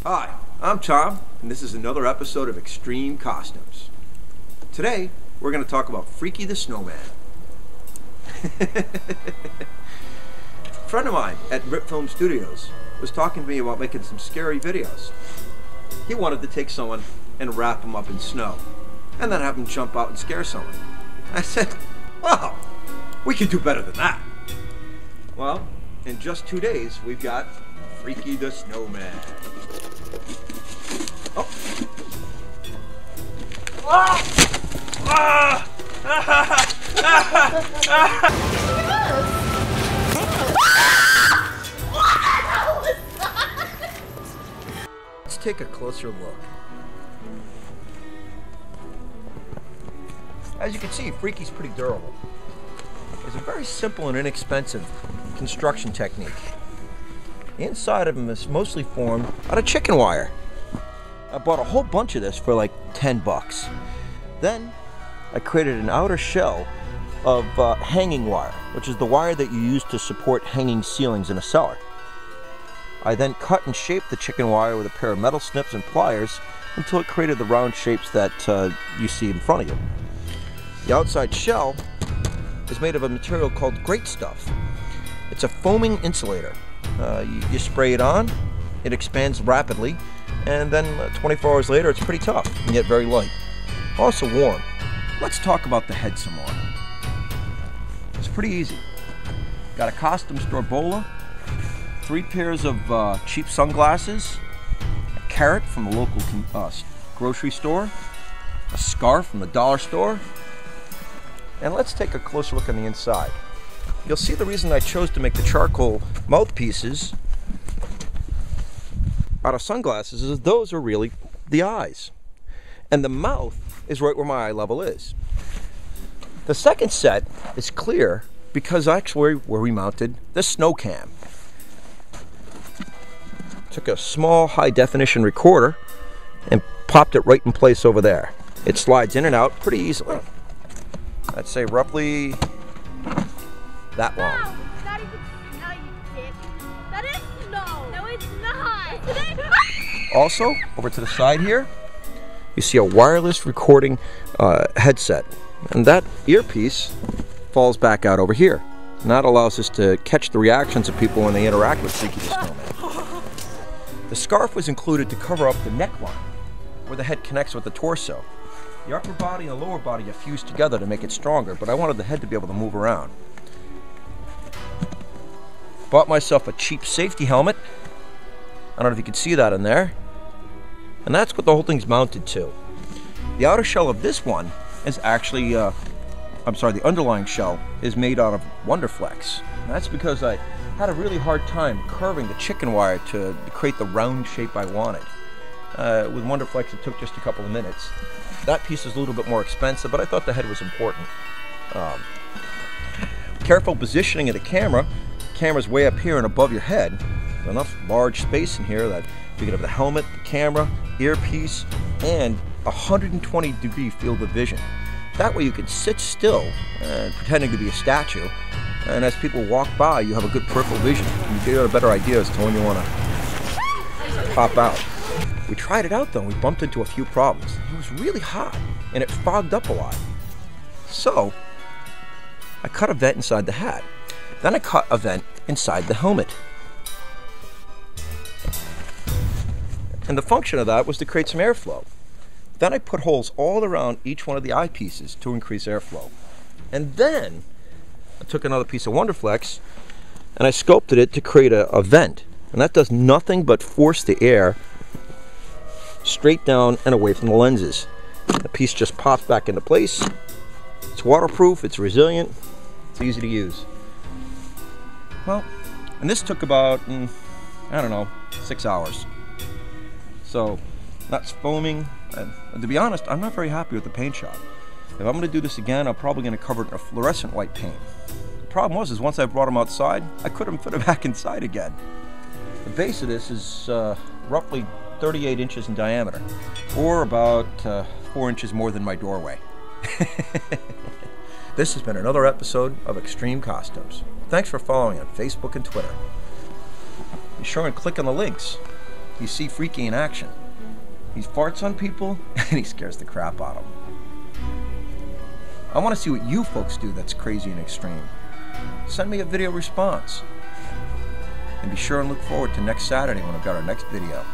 Hi, I'm Tom, and this is another episode of Extreme Costumes. Today, we're going to talk about Freaky the Snowman. A friend of mine at Rip Film Studios was talking to me about making some scary videos. He wanted to take someone and wrap him up in snow, and then have him jump out and scare someone. I said, well, we can do better than that. Well, in just 2 days, we've got Freaky the Snowman. Oh. Let's take a closer look. As you can see, Freaky's pretty durable. It's a very simple and inexpensive construction technique. The inside of him is mostly formed out of chicken wire. I bought a whole bunch of this for like 10 bucks. Then I created an outer shell of hanging wire, which is the wire that you use to support hanging ceilings in a cellar. I then cut and shaped the chicken wire with a pair of metal snips and pliers until it created the round shapes that you see in front of you. The outside shell is made of a material called Great Stuff. It's a foaming insulator. You spray it on, it expands rapidly, and then 24 hours later it's pretty tough and yet very light. Also warm. Let's talk about the head some more. It's pretty easy. Got a costume store bola, 3 pairs of cheap sunglasses, a carrot from the local grocery store, a scarf from the dollar store, and let's take a closer look on the inside. You'll see the reason I chose to make the charcoal mouthpieces out of sunglasses is those are really the eyes. And the mouth is right where my eye level is. The second set is clear because actually where we mounted the snow cam. Took a small high definition recorder and popped it right in place over there. It slides in and out pretty easily. I'd say roughly that long. No, not even snow, you dick. That is snow. No, it's not. Also, over to the side here, you see a wireless recording headset. And that earpiece falls back out over here. And that allows us to catch the reactions of people when they interact with Freaky the Snowman. The scarf was included to cover up the neckline, where the head connects with the torso. The upper body and the lower body are fused together to make it stronger, but I wanted the head to be able to move around. Bought myself a cheap safety helmet. I don't know if you can see that in there. And that's what the whole thing's mounted to. The outer shell of this one is actually, the underlying shell is made out of Wonderflex. And that's because I had a really hard time curving the chicken wire to create the round shape I wanted. With Wonderflex, it took just a couple of minutes. That piece is a little bit more expensive, but I thought the head was important. Careful positioning of the camera. Camera's way up here and above your head. There's enough large space in here that you can have the helmet, the camera, earpiece, and 120-degree field of vision. That way you can sit still, pretending to be a statue, and as people walk by, you have a good peripheral vision. You get a better idea as to when you want to pop out. We tried it out though, and we bumped into a few problems. It was really hot, and it fogged up a lot. So, I cut a vent inside the hat. Then I cut a vent inside the helmet. And the function of that was to create some airflow. Then I put holes all around each one of the eyepieces to increase airflow. And then I took another piece of Wonderflex and I sculpted it to create a vent. And that does nothing but force the air straight down and away from the lenses. The piece just pops back into place. It's waterproof, it's resilient, it's easy to use. Well, and this took about, I don't know, 6 hours. So that's foaming. And to be honest, I'm not very happy with the paint job. If I'm going to do this again, I'm probably going to cover it in a fluorescent white paint. The problem was, once I brought them outside, I couldn't fit them back inside again. The base of this is roughly 38 inches in diameter, or about 4 inches more than my doorway. This has been another episode of Extreme Costumes. Thanks for following on Facebook and Twitter. Be sure and click on the links you see Freaky in action. He farts on people and he scares the crap out of them. I want to see what you folks do that's crazy and extreme. Send me a video response. And be sure and look forward to next Saturday when I've got our next video.